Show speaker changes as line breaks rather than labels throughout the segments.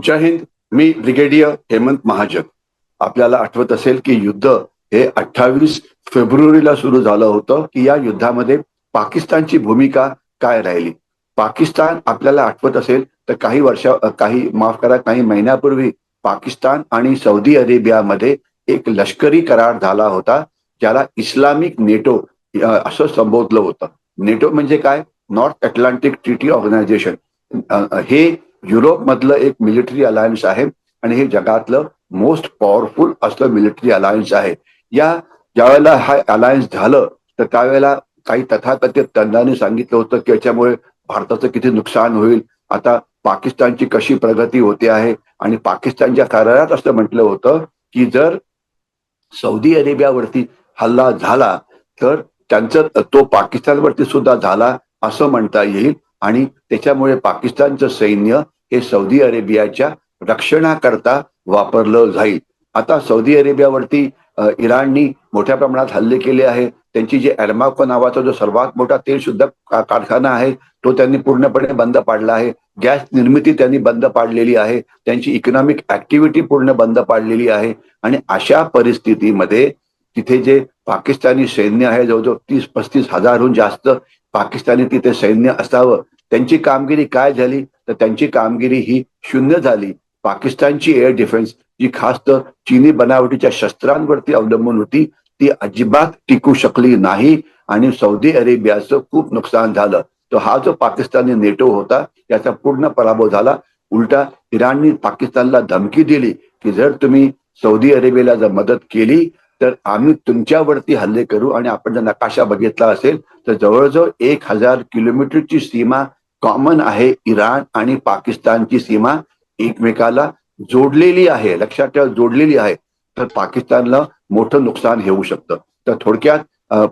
जय हिंद. मी brigadier Hemant Mahajan. आपल्याला आठवत असेल की युद्ध हे 28 फेब्रुवारीला सुरू झालं होतं की या युद्धामध्ये पाकिस्तानची भूमिका काय राहिली. पाकिस्तान आपल्याला आठवत असेल तर काही महिन्यापूर्वी पाकिस्तान आणि सौदी अरेबियामध्ये एक लष्करी करार झाला होता, ज्याला इस्लामिक नेटो असं संबोधलं होतं. नेटो म्हणजे काय? North Atlantic treaty organisation. हे युरोपमधलं एक मिलिटरी अलायन्स आहे आणि हे जगातलं मोस्ट पॉवरफुल असं मिलिटरी अलायन्स आहे. ज्यावेळेला हा अलायन्स झालं तर त्यावेळेला काही तथाकथित तज्ञांनी सांगितलं होतं की याच्यामुळे भारताचं किती नुकसान होईल. आता पाकिस्तानची कशी प्रगती होते आहे आणि पाकिस्तानच्या करारात असं म्हटलं होतं की जर सौदी अरेबियावरती हल्ला झाला तर तो पाकिस्तानवरती सुद्धा झाला असं म्हणता येईल आणि त्याच्यामुळे पाकिस्तानचं सैन्य हे सौदी अरेबियाच्या रक्षणाकरता वापरलं जाईल. आता सौदी अरेबियावरती इराणनी मोठ्या प्रमाणात हल्ले केले आहे. त्यांची जे अॅरॅम्को नावाचा जो सर्वात मोठा तेल शुद्ध कारखाना आहे तो त्यांनी पूर्णपणे बंद पाडला आहे. गॅस निर्मिती त्यांनी बंद पाडलेली आहे. त्यांची इकॉनॉमिक ऍक्टिव्हिटी पूर्ण बंद पाडलेली आहे. आणि अशा परिस्थितीमध्ये तिथे जे पाकिस्तानी सैन्य आहे, जवळजवळ 30-35 हजारहून जास्त पाकिस्तानी तिथे सैन्य असावं, त्यांची कामगिरी काय झाली तर त्यांची कामगिरी ही शून्य झाली. पाकिस्तानची एअर डिफेन्स जी खास तर चीनी बनावटीच्या शस्त्रांवरती अवलंबून होती ती अजिबात टिकू शकली नाही आणि सौदी अरेबियाचं खूप नुकसान झालं. तर हा जो पाकिस्तानी नेटो होता याचा पूर्ण पराभव झाला. उलटा इराणनी पाकिस्तानला धमकी दिली की जर तुम्ही सौदी अरेबियाला जर मदत केली तर आम्ही तुमच्यावरती हल्ले करू. आणि आपण जर नकाशा बघितला असेल तर जवळजवळ 1000 किलोमीटरची सीमा कॉमन आहे. इराण आणि पाकिस्तानची सीमा एकमेकाला जोडलेली आहे, लक्षात ठेवा, जोडलेली आहे. तर पाकिस्तानला मोठं नुकसान होऊ शकतं. तर थोडक्यात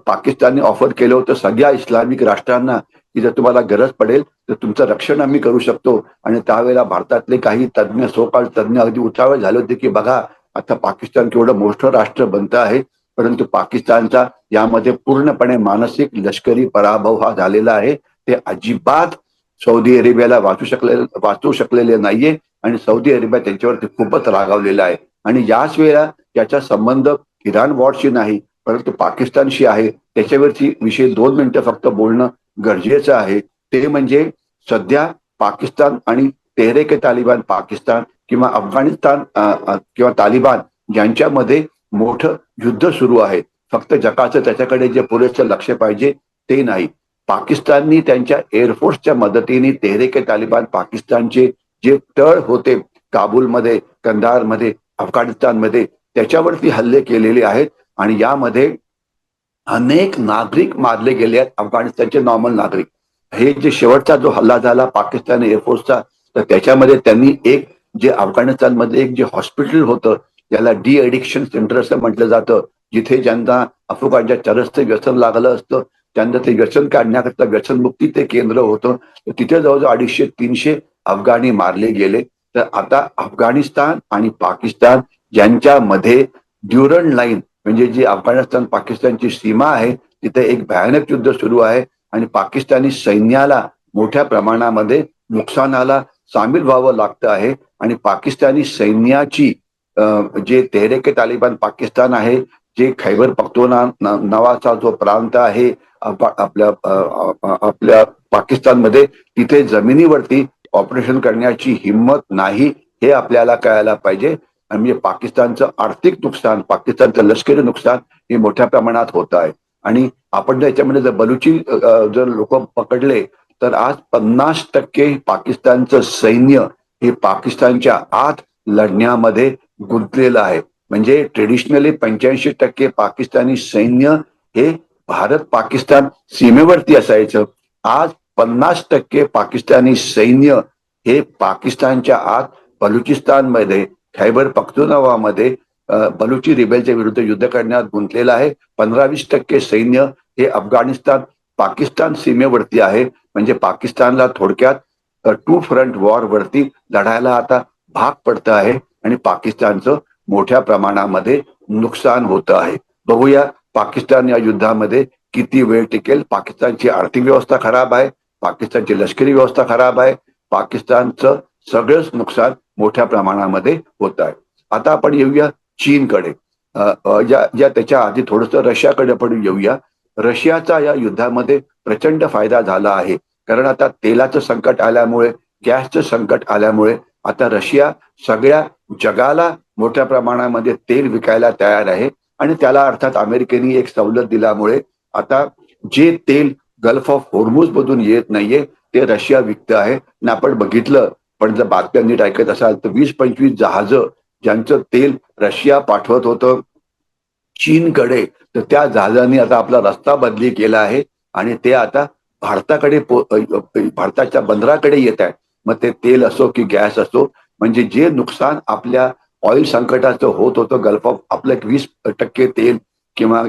पाकिस्तानने ऑफर केलं होतं सगळ्या इस्लामिक राष्ट्रांना की जर तुम्हाला गरज पडेल तर तुमचं रक्षण आम्ही करू शकतो. आणि त्यावेळेला भारतातले काही तज्ज्ञ, सोकाळ तज्ज्ञ अगदी उतावळे झाले होते की बघा आता पाकिस्तान केवढं मोठं राष्ट्र बनतं आहे, परंतु पाकिस्तानचा यामध्ये पूर्णपणे मानसिक लष्करी पराभव हा झालेला आहे. ते अजिबात सौदी अरेबियाला वाचू शकलेले नाहीये आणि सौदी अरेबिया त्यांच्यावरती खूपच रागावलेला आहे. आणि याच वेळेला याचा संबंध इराण वॉरशी नाही परंतु पाकिस्तानशी आहे. त्याच्यावरची विषय 2 मिनिटं फक्त बोलणं गरजेचं आहे. ते म्हणजे सध्या पाकिस्तान आणि तेहरीक तालिबान पाकिस्तान किंवा अफगाणिस्तान किंवा तालिबान यांच्यामध्ये मोठं युद्ध सुरू आहे. फक्त जगाचं त्याच्याकडे जे पुरेसं लक्ष पाहिजे ते नाही. पाकिस्ताननी त्यांच्या एअरफोर्सच्या मदतीने तेहरीक तालिबान पाकिस्तानचे जे तळ होते काबूलमध्ये, कंदारमध्ये, अफगाणिस्तानमध्ये त्याच्यावरती हल्ले केलेले आहेत. आणि यामध्ये अनेक नागरिक मारले गेले आहेत, अफगाणिस्तानचे नॉर्मल नागरिक. हे जे शेवटचा जो हल्ला झाला पाकिस्तान एअरफोर्सचा तर त्याच्यामध्ये त्यांनी एक जे अफगाणिस्तानमध्ये एक जे हॉस्पिटल होतं त्याला डी एडिक्शन सेंटर असं म्हटलं जातं, जिथे ज्यांना अफगाणच्या चरसचं व्यसन लागलं असतं त्यांना ते व्यसन काढण्याकरता व्यसनमुक्ती ते केंद्र होतं. तर तिथे जवळजवळ 250-300 अफगाणी मारले गेले. तर आता अफगाणिस्तान आणि पाकिस्तान यांच्यामध्ये ड्युरंड लाईन म्हणजे जी अफगाणिस्तान पाकिस्तानची सीमा आहे तिथे एक भयानक युद्ध सुरू आहे आणि पाकिस्तानी सैन्याला मोठ्या प्रमाणामध्ये नुकसानाला सामील व्हावं लागतं आहे. आणि पाकिस्तानी सैन्याची जे तेहरीक तालिबान पाकिस्तान आहे, जे खैबर पख्तूनख्वा नावाचा जो प्रांत आहे आपल्या पाकिस्तानमध्ये, तिथे जमिनीवरती ऑपरेशन करण्याची हिंमत नाही हे आपल्याला कळायला पाहिजे. म्हणजे पाकिस्तानचं आर्थिक नुकसान, पाकिस्तानचं लष्करी नुकसान हे मोठ्या प्रमाणात होत आहे. आणि आपण याच्यामध्ये जर बलुची जर लोक पकडले तर आज 50% पाकिस्तानचं सैन्य हे पाकिस्तानच्या आत लढण्यामध्ये गुंतलेलं आहे. म्हणजे ट्रेडिशनली 85% पाकिस्तानी सैन्य हे भारत पाकिस्तान सीमेवरती असायचं. आज 50% पाकिस्तानी सैन्य हे पाकिस्तानच्या आत बलुचिस्तानमध्ये, खैबर पख्तूनख्वामध्ये बलुची रिबेलच्या विरुद्ध युद्ध करण्यात गुंतलेलं आहे. 15-20% सैन्य हे अफगाणिस्तान पाकिस्तान सीमेवरती आहे. म्हणजे पाकिस्तानला थोडक्यात 2 फ्रंट वॉर वरती लढायला आता भाग पडतं आहे आणि पाकिस्तानचं मोठ्या प्रमाणामध्ये नुकसान होतं आहे. बघूया पाकिस्तान या युद्धामध्ये किती वेळ टिकेल. पाकिस्तानची आर्थिक व्यवस्था खराब आहे, पाकिस्तानची लष्करी व्यवस्था खराब आहे, पाकिस्तानचं सगळंच नुकसान मोठ्या प्रमाणामध्ये होत आहे. आता आपण येऊया चीनकडे. ज्या त्याच्या आधी थोडस रशियाकडे पण येऊया. रशियाचा या युद्धामध्ये प्रचंड फायदा झाला आहे. कारण आता तेलाचं संकट आल्यामुळे, गॅसचं संकट आल्यामुळे आता रशिया सगळ्या जगाला मोठ्या प्रमाणामध्ये तेल विकायला तयार आहे. आणि त्याला अर्थात अमेरिकेने एक सवलत दिल्यामुळे आता जे तेल गल्फ ऑफ होर्मुझ मधून येत नाहीये ते रशिया विकत आहे. आणि आपण बघितलं, पण जर बातम्या नीट ऐकत असाल तर 20-25 जहाजं ज्यांचं तेल रशिया पाठवत होतं चीनकडे, तर त्या जहाजांनी आता आपला रस्ता बदली केला आहे आणि ते आता भारताकडे भारताच्या बंदराकडे येत आहे. मग ते तेल असो की गॅस असो, म्हणजे जे नुकसान आपल्या ऑइल संकटाचं होत होतं गल्फ ऑफ, आपलं 20% तेल किंवा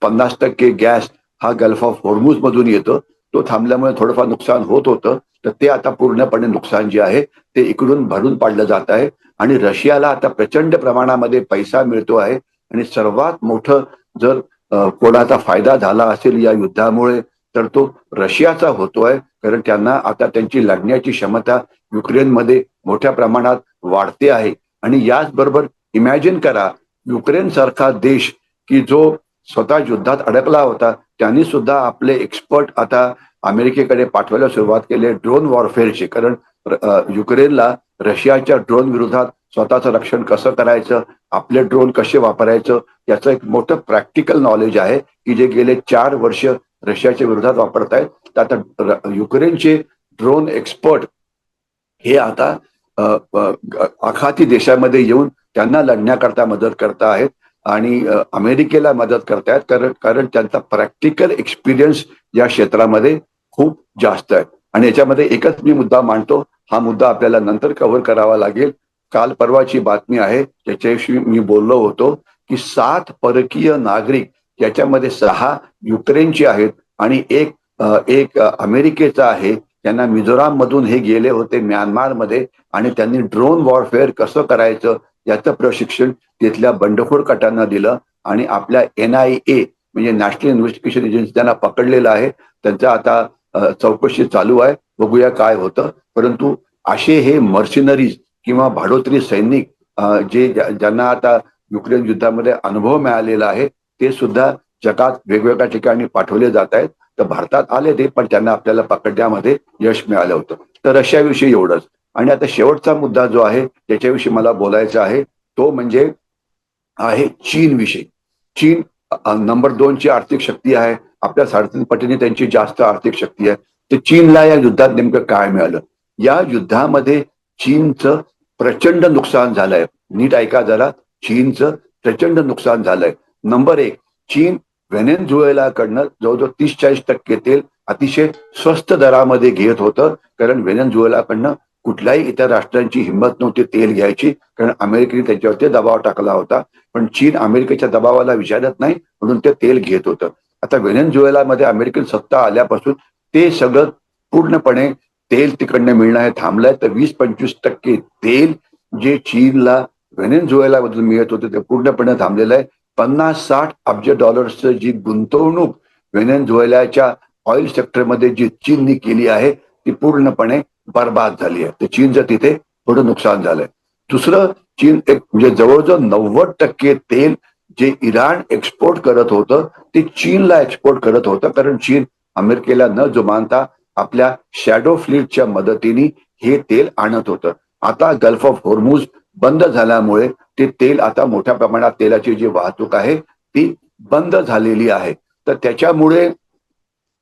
50% गॅस हा गल्फ ऑफ होर्मुझ मधून येतो, तो थांबल्यामुळे थोडंफार नुकसान होत होतं. तर ते आता पूर्णपणे नुकसान जे आहे ते इकडून भरून पाडलं जात आहे. आणि रशियाला आता प्रचंड प्रमाणामध्ये पैसा मिळतो आहे. आणि सर्वात मोठं जर कोणाचा फायदा झाला असेल या युद्धामुळे तर तो रशियाचा होतोय. कारण त्यांना आता त्यांची लढण्याची क्षमता युक्रेनमध्ये मोठ्या प्रमाणात वाढते आहे. आणि याचबरोबर इमॅजिन करा, युक्रेन सारखा देश की जो स्वतः युद्धात अडकला होता, त्यांनी सुद्धा आपले एक्सपर्ट आता अमेरिकेकडे पाठवायला सुरुवात केली ड्रोन वॉरफेअरची. कारण युक्रेनला रशियाच्या ड्रोन विरोधात स्वतःचं रक्षण कसं करायचं, आपले ड्रोन कसे वापरायचं याचं एक मोठं प्रॅक्टिकल नॉलेज आहे की जे गेले 4 वर्ष रशियाच्या विरोधात वापरतायत. तर आता युक्रेनचे ड्रोन एक्सपर्ट हे आता आखाती देशामध्ये येऊन त्यांना लढण्याकरता मदत करता आहेत आणि अमेरिकेला मदत करतायत. कारण त्यांचा प्रॅक्टिकल एक्सपिरियन्स या क्षेत्रामध्ये खूप जास्त आहे. आणि याच्यामध्ये एकच मी मुद्दा मांडतो, हा मुद्दा आपल्याला नंतर कव्हर करावा लागेल. काल परवाची बातमी आहे, त्याच्याविषयी मी बोललो होतो की 7 परकीय नागरिक, याच्यामध्ये 6 युक्रेनचे आहेत आणि एक अमेरिकेचा आहे. त्यांना मिझोराम मधून हे गेले होते म्यानमारमध्ये आणि त्यांनी ड्रोन वॉरफेअर कसं करायचं याचं प्रशिक्षण तिथल्या बंडखोर गटांना दिलं. आणि आपल्या NIA म्हणजे नॅशनल इन्व्हेस्टिगेशन एजन्सी त्यांना पकडलेलं आहे. त्यांचा आता चौकशी चालू आहे, बघूया काय होतं. परंतु असे हे मर्सिनरीज किंवा भाडोत्री सैनिक ज्यांना आता युक्रेन युद्धामध्ये अनुभव मिळालेला आहे, ते सुद्धा जगात वेगवेगळ्या ठिकाणी पाठवले जात आहेत. तर भारतात आले ते, पण त्यांना आपल्याला पकडण्यामध्ये यश मिळालं होतं. तर रशियाविषयी एवढंच. आणि आता शेवटचा मुद्दा जो आहे त्याच्याविषयी मला बोलायचा आहे, तो म्हणजे आहे चीन विषयी. चीन नंबर 2 ची आर्थिक शक्ती आहे. आपल्या 3.5 पटीने त्यांची जास्त आर्थिक शक्ती आहे. तर चीनला या युद्धात नेमकं काय मिळालं? या युद्धामध्ये चीनचं प्रचंड नुकसान झालंय. नीट ऐका जरा, चीनचं प्रचंड नुकसान झालंय. नंबर 1, चीन व्हेनेझुएलाकडनं जवळजवळ 30-40% तेल अतिशय स्वस्त दरामध्ये घेत होतं. कारण व्हेनेझुएलाकडनं कुठल्याही इतर राष्ट्रांची हिंमत नव्हती तेल घ्यायची, कारण अमेरिकेने त्याच्यावरती दबाव टाकला होता. पण चीन अमेरिकेच्या दबावाला विचारत नाही, म्हणून ते तेल घेत होतं. आता व्हेनेझुएलामध्ये अमेरिकन सत्ता आल्यापासून ते सगळं पूर्णपणे तेल तिकडनं मिळणं हे थांबलंय. तर 20-25% तेल जे चीनला व्हेनेझुएलामधून मिळत होते ते पूर्णपणे थांबलेलं आहे. 50-60 अब्ज डॉलर्सचं जी गुंतवणूक व्हेनेझुएलाच्या ऑइल सेक्टरमध्ये जी चीननी केली आहे ती पूर्णपणे बर्बाद झाली आहे. तर चीनचं तिथे थोडं नुकसान झालंय. दुसरं, चीन एक म्हणजे जवळजवळ 90% तेल जे इराण एक्सपोर्ट करत होतं ते चीनला एक्सपोर्ट करत होतं. कारण चीन अमेरिकेला न जुमानता आपल्या शॅडो फ्लीटच्या मदतीने हे तेल आणत होतं. आता गल्फ ऑफ होर्मुझ बंद झाल्यामुळे ते तेल आता मोठ्या प्रमाणात तेलाची जी वाहतूक आहे ती बंद झालेली आहे. तर त्याच्यामुळे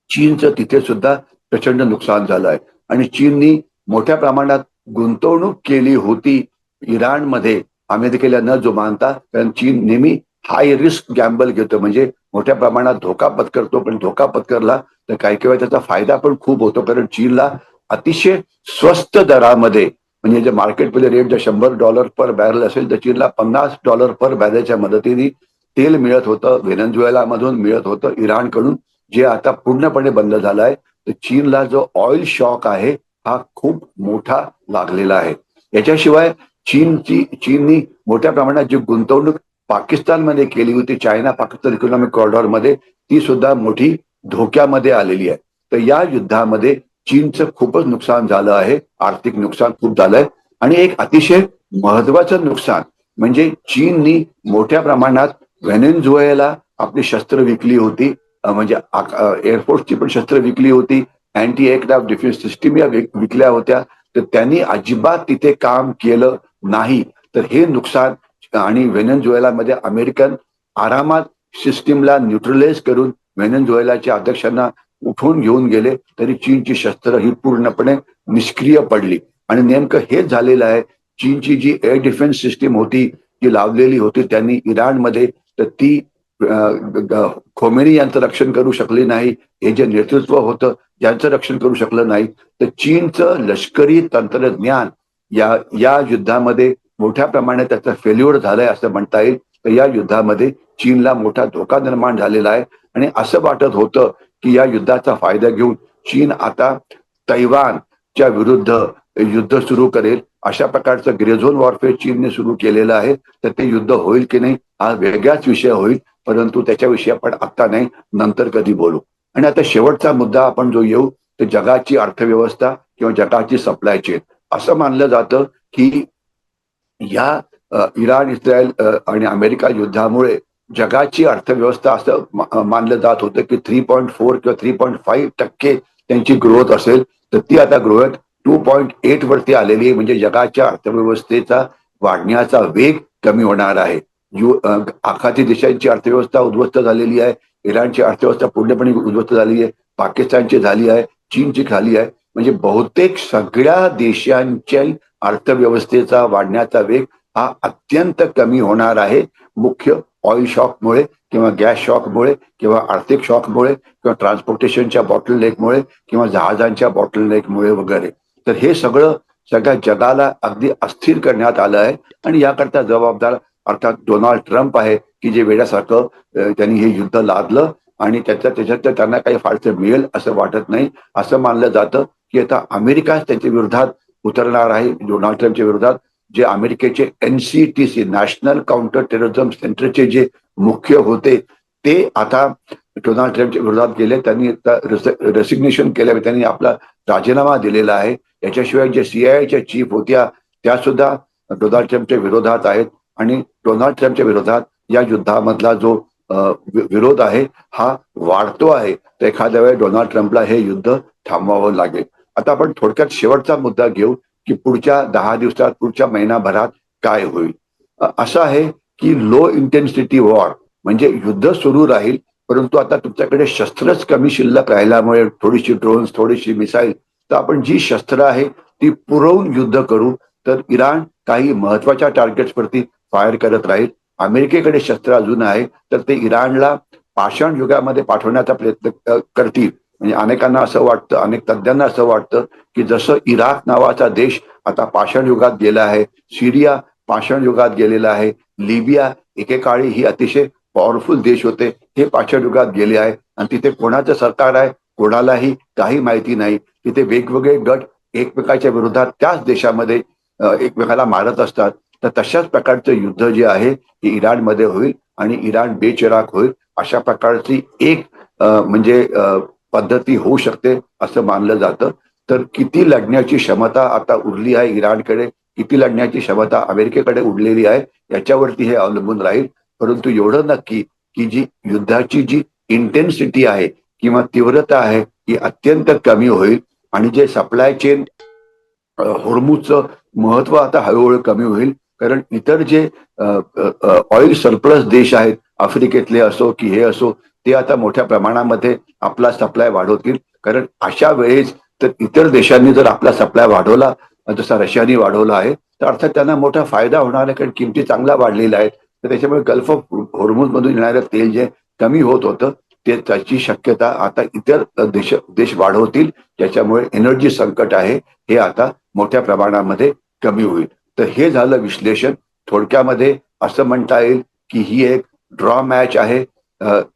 चीनचं तिथे सुद्धा प्रचंड नुकसान झालं आहे. आणि चीननी मोठ्या प्रमाणात गुंतवणूक केली होती इराणमध्ये अमेरिकेला न जुमानता. कारण चीन नेहमी हाय रिस्क गॅम्बल घेतो, म्हणजे मोठ्या प्रमाणात धोका पत्करतो. पण धोका पत्करला तर काही काही वेळा त्याचा फायदा पण खूप होतो. कारण चीनला अतिशय स्वस्त दरामध्ये, म्हणजे जे मार्केटमध्ये रेट जर $100 पर बॅरल असेल तर चीनला $50 पर बॅरलच्या मदतीने तेल मिळत होतं. व्हेनेझुएलामधून मिळत होतं, इराणकडून, जे आता पूर्णपणे बंद झालं आहे. तर चीनला जो ऑइल शॉक आहे हा खूप मोठा लागलेला आहे. याच्याशिवाय चीननी मोठ्या प्रमाणात जी गुंतवणूक पाकिस्तानमध्ये केली होती, चायना पाकिस्तान इकॉनॉमिक कॉरिडॉरमध्ये, ती सुद्धा मोठी धोक्यामध्ये आलेली आहे. तर या युद्धामध्ये चीनचं खूपच नुकसान झालं आहे, आर्थिक नुकसान खूप झालंय. आणि एक अतिशय महत्वाचं नुकसान म्हणजे चीननी मोठ्या प्रमाणात व्हेनेझुएला आपली शस्त्र विकली होती, म्हणजे एअरफोर्सची पण शस्त्र विकली होती, अँटी एअरक्राफ्ट डिफेन्स सिस्टीम या विकल्या होत्या. तर त्यांनी अजिबात तिथे काम केलं नाही. तर हे नुकसान आणि व्हेनेझुएलामध्ये अमेरिकन आरामात सिस्टीमला न्यूट्रलाइज करून व्हेनेझुएलाच्या अध्यक्षांना उठवून घेऊन गेले, तरी चीनची शस्त्र ही पूर्णपणे निष्क्रिय पडली. आणि नेमकं हेच झालेलं आहे. चीनची जी एअर डिफेन्स सिस्टीम होती, जी लावलेली होती त्यांनी इराणमध्ये, तर ती खोमेनी यांचं रक्षण करू शकली नाही. हे जे नेतृत्व होतं ज्यांचं रक्षण करू शकलं नाही. तर चीनचं लष्करी तंत्रज्ञान या या युद्धामध्ये मोठ्या प्रमाणात त्याचं फेल्युअर झालंय असं म्हणता येईल. तर या युद्धामध्ये चीनला मोठा धोका निर्माण झालेला आहे. आणि असं वाटत होतं की या युद्धाचा फायदा घेऊन चीन आता तैवानच्या विरुद्ध युद्ध सुरू करेल. अशा प्रकारचं ग्रे झोन वॉरफेअर चीनने सुरू केलेलं आहे. तर ते युद्ध होईल की नाही हा वेगळाच विषय होईल, परंतु त्याच्याविषयी आपण आता नाही, नंतर कधी बोलू. आणि आता शेवटचा मुद्दा आपण जो येऊ तर जगाची अर्थव्यवस्था किंवा जगाची सप्लाय चेन. असं मानलं जातं की या इराण, इस्रायल आणि अमेरिका युद्धामुळे जगाची अर्थव्यवस्था असं मानलं जात होतं की 3.4 किंवा 3.5% त्यांची ग्रोथ असेल. तर ती आता ग्रोथ 2.8 वरती आलेली आहे. म्हणजे जगाच्या अर्थव्यवस्थेचा वाढण्याचा वेग कमी होणार आहे. आखाती देशांची अर्थव्यवस्था उद्ध्वस्त झालेली आहे. इराणची अर्थव्यवस्था पूर्णपणे उद्ध्वस्त झाली आहे. पाकिस्तानची झाली आहे. चीनची झाली आहे. म्हणजे बहुतेक सगळ्या देशांच्या अर्थव्यवस्थेचा वाढण्याचा वेग हा अत्यंत कमी होणार आहे. मुख्य ऑइल शॉकमुळे किंवा गॅस शॉकमुळे किंवा आर्थिक शॉकमुळे किंवा ट्रान्सपोर्टेशनच्या बॉटलनेकमुळे किंवा जहाजांच्या बॉटलनेकमुळे वगैरे. तर हे सगळं सगळ्या जगाला अगदी अस्थिर करण्यात आलं आहे. आणि याकरता जबाबदार अर्थात डोनाल्ड ट्रम्प आहे की जे वेड्यासारखं त्यांनी हे युद्ध लादलं आणि त्याच्यात त्यांना काही फारसं मिळेल असं वाटत नाही. असं मानलं जातं की आता अमेरिका त्याच्या विरोधात उतरणार आहे, डोनाल्ड ट्रम्पच्या विरोधात. जे अमेरिकेचे NCTC नॅशनल काउंटर टेररिझम सेंटरचे जे मुख्य होते ते आता डोनाल्ड ट्रम्पच्या विरोधात गेले. त्यांनी रेसिग्नेशन केलं, त्यांनी आपला राजीनामा दिलेला आहे. याच्याशिवाय जे CIA चीफ होत्या त्या सुद्धा डोनाल्ड ट्रम्पच्या विरोधात आहेत. आणि डोनाल्ड ट्रम्पच्या विरोधात या युद्धामधला जो विरोध आहे हा वाढतो आहे. तर एखाद्या वेळी डोनाल्ड ट्रम्पला हे युद्ध थांबवावं लागेल. आता आपण थोडक्यात शेवटचा मुद्दा घेऊ की पुढच्या 10 दिवसात, पुढच्या महिनाभरात काय होईल. असं आहे की लो इंटेन्सिटी वॉर म्हणजे युद्ध सुरू राहील, परंतु आता तुमच्याकडे शस्त्रच कमी शिल्लक राहिल्यामुळे थोडीशी ड्रोन्स, थोडीशी मिसाईल, तर आपण जी शस्त्र आहे ती पुरवून युद्ध करू. तर इराण काही महत्वाच्या टार्गेट्सवरती फायर करत राहील. अमेरिकेकडे शस्त्र अजून आहे तर ते इराणला पाषाण युगामध्ये पाठवण्याचा प्रयत्न करतील. म्हणजे अनेकांना असं वाटतं, अनेक तज्ज्ञांना असं वाटतं की जसं इराक नावाचा देश आता पाषाण युगात गेला आहे, सिरिया पाषाण युगात गेलेला आहे, लिबिया एकेकाळी ही अतिशय पॉवरफुल देश होते, हे पाषाण युगात गेले आहे. आणि तिथे कोणाचं सरकार आहे कोणालाही काही माहिती नाही. तिथे वेगवेगळे गट एकमेकाच्या विरोधात त्याच देशामध्ये एकमेकाला मारत असतात. तर तशाच प्रकारचं युद्ध जे आहे हे इराणमध्ये होईल आणि इराण बेचिराग होईल. अशा प्रकारची एक म्हणजे पद्धती होऊ शकते असं मानलं जातं. तर किती लढण्याची क्षमता आता उरली आहे इराणकडे, किती लढण्याची क्षमता अमेरिकेकडे उरलेली आहे याच्यावरती हे अवलंबून राहील. परंतु एवढं नक्की की जी युद्धाची जी इंटेन्सिटी आहे किंवा तीव्रता आहे ही अत्यंत कमी होईल. आणि जे सप्लाय चेन होर्मुजचं महत्व आता हळूहळू कमी होईल. कारण इतर जे ऑइल सरप्लस देश आहेत आफ्रिकेतले असो की हे असो, ते आता मोठ्या प्रमाणामध्ये आपला सप्लाय वाढवतील. कारण अशा वेळेस तर इतर देशांनी जर आपला सप्लाय वाढवला, जसा रशियाने वाढवला आहे, तर अर्थात त्यांना मोठा फायदा होणार आहे. कारण किमती चांगला वाढलेल्या आहेत. तर त्याच्यामुळे गल्फ ऑफ होर्मुज मधून येणारं तेल जे कमी होत होतं ते त्याची शक्यता आता इतर देश वाढवतील. त्याच्यामुळे एनर्जी संकट आहे हे आता मोठ्या प्रमाणामध्ये कमी होईल. तर हे झालं विश्लेषण. थोडक्यामध्ये असं म्हणता येईल की ही एक ड्रॉ मॅच आहे.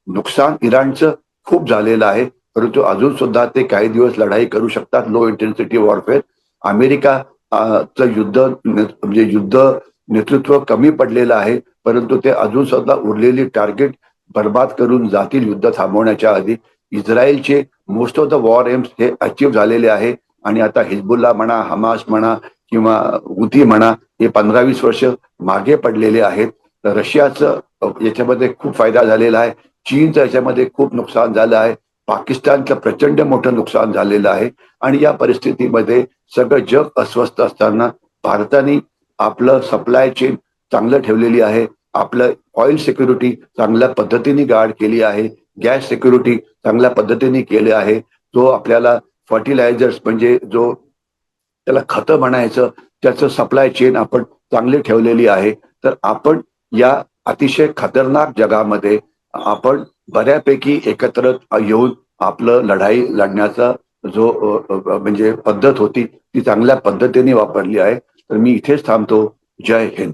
नुकसान इराणचं खूप झालेलं आहे, परंतु अजून सुद्धा ते काही दिवस लढाई करू शकतात. Low intensity warfare. अमेरिका चं युद्ध म्हणजे युद्ध नेतृत्व कमी पडलेलं आहे, परंतु ते अजून सुद्धा उरलेली टार्गेट बर्बाद करून जातील युद्ध थांबवण्याच्या आधी. इस्रायलचे most of the war AIIMS हे अचीव्ह झालेले आहे. आणि आता हिजबुल्ला म्हणा, हमास म्हणा किंवा हुती म्हणा, हे 15-20 वर्ष मागे पडलेले आहेत. तर रशियाचं याच्यामध्ये खूप फायदा झालेला आहे. चीनचं याच्यामध्ये खूप नुकसान झालं आहे. पाकिस्तानचं प्रचंड मोठं नुकसान झालेलं आहे. आणि या परिस्थितीमध्ये सगळं जग अस्वस्थ असताना भारताने आपलं सप्लाय चेन चांगलं ठेवलेली आहे. आपलं ऑइल सिक्युरिटी चांगल्या पद्धतीने गार्ड केली आहे. गॅस सिक्युरिटी चांगल्या पद्धतीने केले आहे. जो आपल्याला फर्टिलायझर्स म्हणजे जो त्याला खतं म्हणायचं, त्याचं सप्लाय चेन आपण चांगली ठेवलेली आहे. तर आपण या अतिशय खतरनाक जगामध्ये आपण बऱ्यापैकी एकत्र येऊन आपलं लढाई लढण्याचा जो म्हणजे पद्धत होती ती चांगल्या पद्धतीने वापरली आहे. तर मी इथेच थांबतो. जय हिंद.